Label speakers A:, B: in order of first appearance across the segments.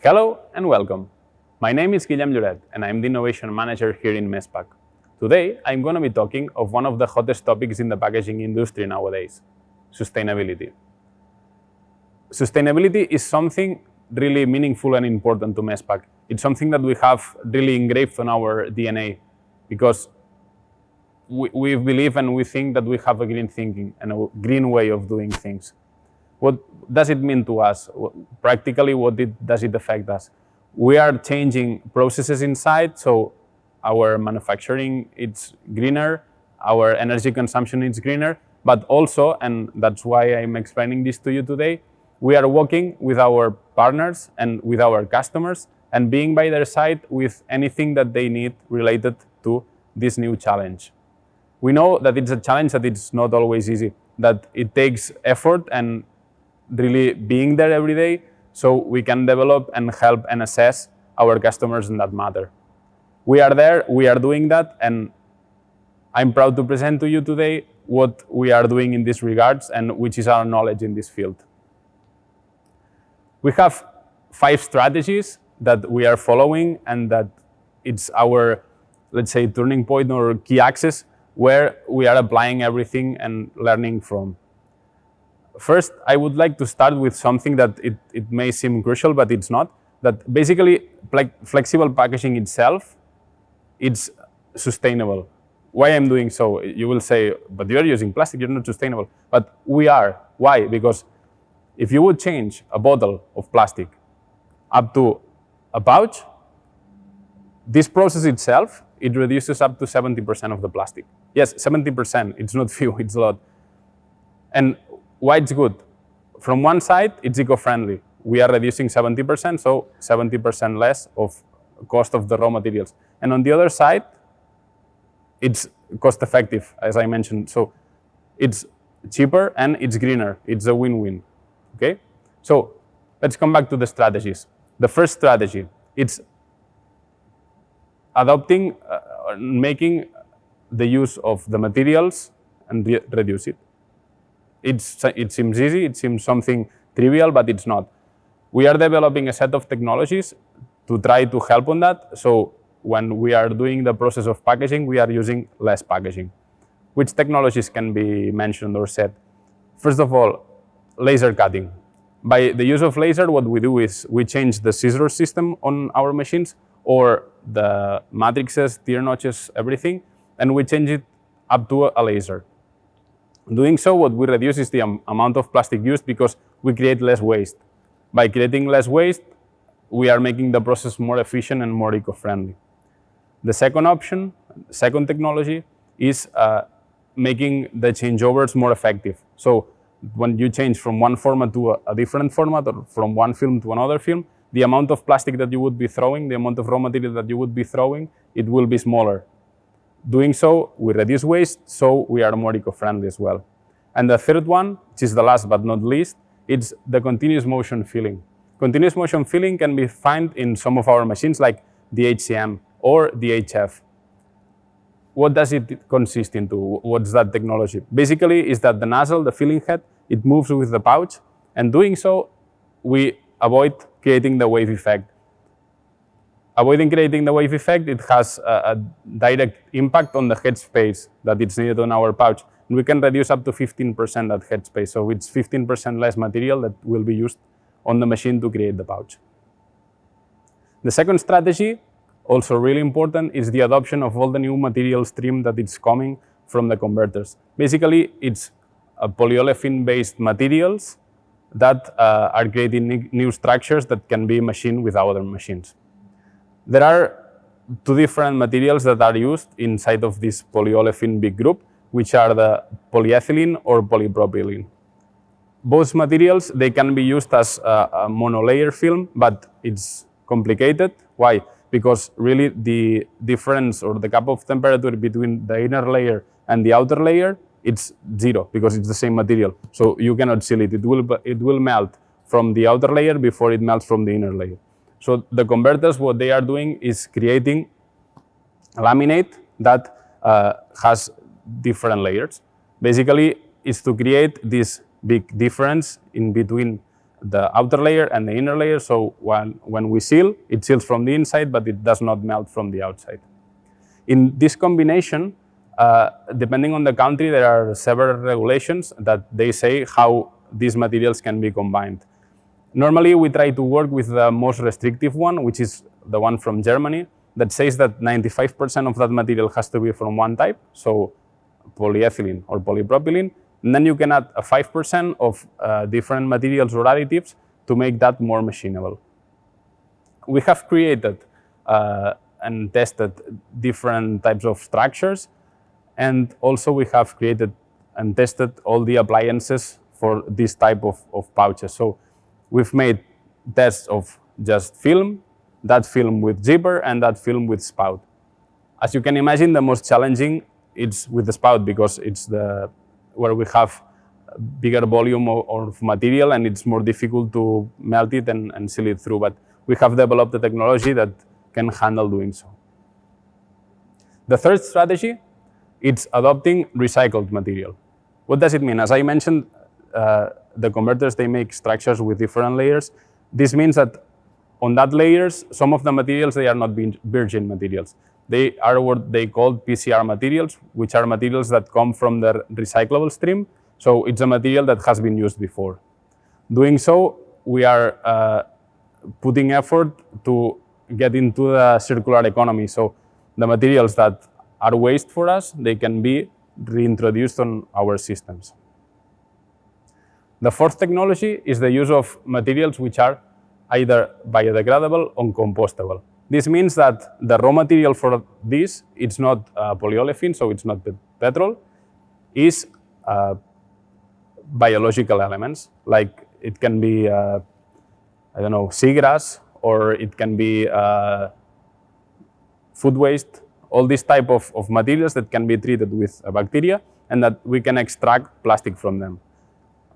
A: Hello and welcome. My name is Guillem Lloret and I'm the Innovation Manager here in Mespack. Today, I'm going to be talking of one of the hottest topics in the packaging industry nowadays, sustainability. Sustainability is something really meaningful and important to Mespack. It's something that we have really engraved on our DNA because we believe and we think that we have a green thinking and a green way of doing things. What does it mean to us? Practically, does it affect us? We are changing processes inside, so our manufacturing is greener, our energy consumption is greener, but also, and that's why I'm explaining this to you today, we are working with our partners and with our customers and being by their side with anything that they need related to this new challenge. We know that it's a challenge that it's not always easy, that it takes effort and really being there every day so we can develop and help and assess our customers in that matter. We are there, we are doing that, and I'm proud to present to you today what we are doing in this regards and which is our knowledge in this field. We have 5 strategies that we are following and that it's our, let's say, turning point or key axis where we are applying everything and learning from. First, I would like to start with something that it may seem crucial, but it's not. That basically, flexible packaging itself, it's sustainable. Why I'm doing so? You will say, but you're using plastic, you're not sustainable. But we are. Why? Because if you would change a bottle of plastic up to a pouch, this process itself, it reduces up to 70% of the plastic. Yes, 70%, it's not few, it's a lot. And why it's good? From one side, it's eco-friendly. We are reducing 70%, so 70% less of cost of the raw materials. And on the other side, it's cost-effective, as I mentioned. So it's cheaper and it's greener. It's a win-win. Okay? So let's come back to the strategies. The first strategy, it's adopting, making the use of the materials and reduce it. It seems easy, it seems something trivial, but it's not. We are developing a set of technologies to try to help on that. So when we are doing the process of packaging, we are using less packaging. Which technologies can be mentioned or said? First of all, laser cutting. By the use of laser, what we do is we change the scissor system on our machines or the matrices, tear notches, everything, and we change it up to a laser. Doing so, what we reduce is the amount of plastic used because we create less waste. By creating less waste, we are making the process more efficient and more eco-friendly. The second option, second technology, is making the changeovers more effective. So when you change from one format to a different format or from one film to another film, the amount of plastic that you would be throwing, the amount of raw material that you would be throwing, it will be smaller. Doing so, we reduce waste, so we are more eco-friendly as well. And the third one, which is the last but not least, it's the continuous motion filling. Continuous motion filling can be found in some of our machines like the HCM or the HF. What does it consist into? What's that technology? Basically, is that the nozzle, the filling head, it moves with the pouch, and doing so, we avoid creating the wave effect. Avoiding creating the wave effect, it has a direct impact on the headspace that is needed on our pouch. And we can reduce up to 15% that headspace. So it's 15% less material that will be used on the machine to create the pouch. The second strategy, also really important, is the adoption of all the new material stream that is coming from the converters. Basically, it's polyolefin-based materials that are creating new structures that can be machined with other machines. There are 2 different materials that are used inside of this polyolefin big group, which are the polyethylene or polypropylene. Both materials, they can be used as a monolayer film, but it's complicated. Why? Because really the difference or the gap of temperature between the inner layer and the outer layer, it's 0 because it's the same material. So you cannot seal it. It will melt from the outer layer before it melts from the inner layer. So the converters, what they are doing is creating a laminate that has different layers. Basically, it's to create this big difference in between the outer layer and the inner layer. So when we seal, it seals from the inside, but it does not melt from the outside. In this combination, depending on the country, there are several regulations that they say how these materials can be combined. Normally, we try to work with the most restrictive one, which is the one from Germany, that says that 95% of that material has to be from one type, so polyethylene or polypropylene, and then you can add a 5% of different materials or additives to make that more machinable. We have created and tested different types of structures, and also we have created and tested all the appliances for this type of pouches. So we've made tests of just film, that film with zipper, and that film with spout. As you can imagine, the most challenging is with the spout because it's where we have bigger volume of material and it's more difficult to melt it and seal it through. But we have developed a technology that can handle doing so. The third strategy is adopting recycled material. What does it mean? As I mentioned, the converters, they make structures with different layers. This means that on that layers, some of the materials, they are not virgin materials. They are what they call PCR materials, which are materials that come from the recyclable stream. So it's a material that has been used before. Doing so, we are putting effort to get into the circular economy. So the materials that are waste for us, they can be reintroduced on our systems. The fourth technology is the use of materials which are either biodegradable or compostable. This means that the raw material for this, it's not polyolefin, so it's not petrol, is biological elements. Like it can be, I don't know, seagrass, or it can be food waste, all these type of materials that can be treated with bacteria and that we can extract plastic from them.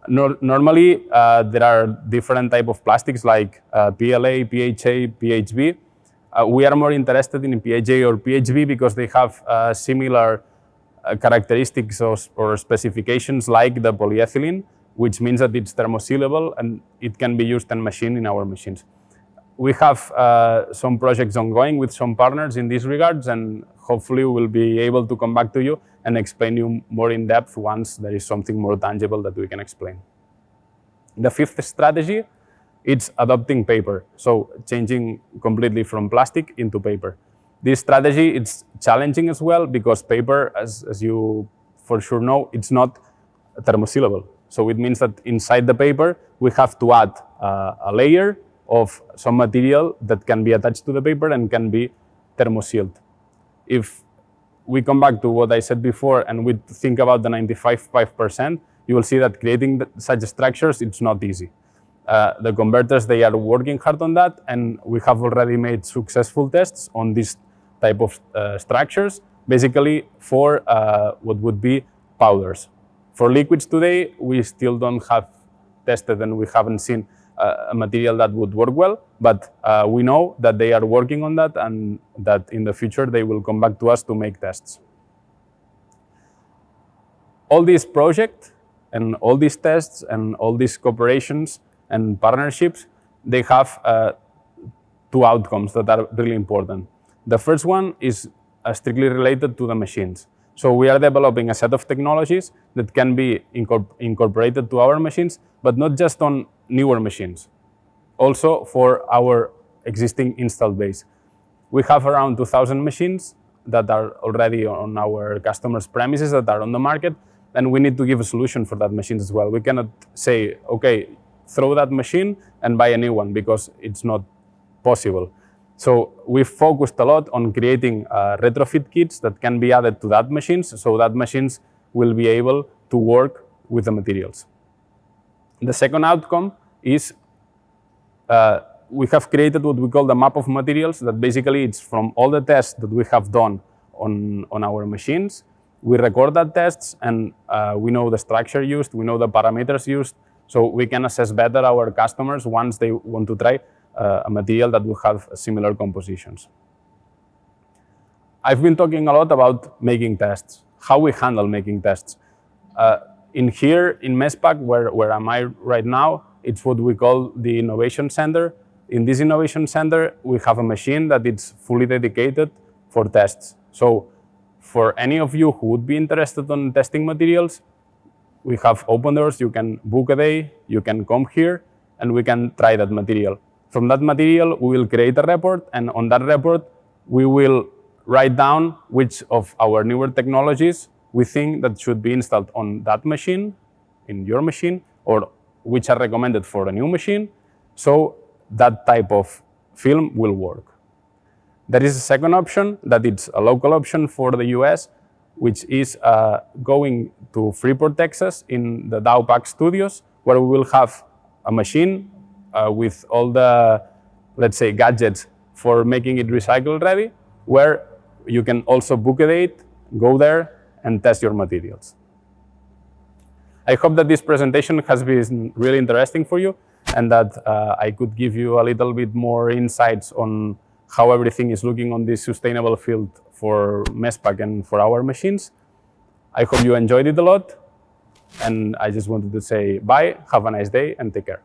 A: Normally, there are different type of plastics like PLA, PHA, PHB. We are more interested in PHA or PHB because they have similar characteristics or specifications like the polyethylene, which means that it's thermosealable and it can be used and machined in our machines. We have some projects ongoing with some partners in these regards, and hopefully we'll be able to come back to you and explain you more in depth once there is something more tangible that we can explain. The fifth strategy, it's adopting paper, so changing completely from plastic into paper. This strategy, it's challenging as well because paper, as you for sure know, it's not thermosealable. So it means that inside the paper, we have to add a layer of some material that can be attached to the paper and can be thermosealed. If we come back to what I said before and we think about the 95%, you will see that creating such structures, it's not easy. The converters, they are working hard on that, and we have already made successful tests on this type of structures, basically for what would be powders. For liquids today, we still don't have tested and we haven't seen a material that would work well, but we know that they are working on that and that in the future they will come back to us to make tests. All these projects and all these tests and all these cooperations and partnerships, they have two outcomes that are really important. The first one is strictly related to the machines. So we are developing a set of technologies that can be incorporated to our machines, but not just on newer machines, also for our existing installed base. We have around 2,000 machines that are already on our customers' premises that are on the market, and we need to give a solution for that machine as well. We cannot say, okay, throw that machine and buy a new one, because it's not possible. So we've focused a lot on creating retrofit kits that can be added to that machines, so that machines will be able to work with the materials. The second outcome is we have created what we call the map of materials, that basically it's from all the tests that we have done on our machines. We record that tests and we know the structure used, we know the parameters used, so we can assess better our customers once they want to try a material that will have similar compositions. I've been talking a lot about making tests, how we handle making tests. In here, in Mespack, where am I right now, it's what we call the innovation center. In this innovation center, we have a machine that is fully dedicated for tests. So for any of you who would be interested in testing materials, we have open doors. You can book a day, you can come here, and we can try that material. From that material, we will create a report, and on that report, we will write down which of our newer technologies we think that should be installed on that machine, in your machine, or which are recommended for a new machine, so that type of film will work. There is a second option, that it's a local option for the US, which is going to Freeport, Texas, in the Dow Pack Studios, where we will have a machine with all the, let's say, gadgets for making it recycle ready, where you can also book a date, go there, and test your materials. I hope that this presentation has been really interesting for you, and that I could give you a little bit more insights on how everything is looking on this sustainable field for Mespack and for our machines. I hope you enjoyed it a lot, and I just wanted to say bye, have a nice day, and take care.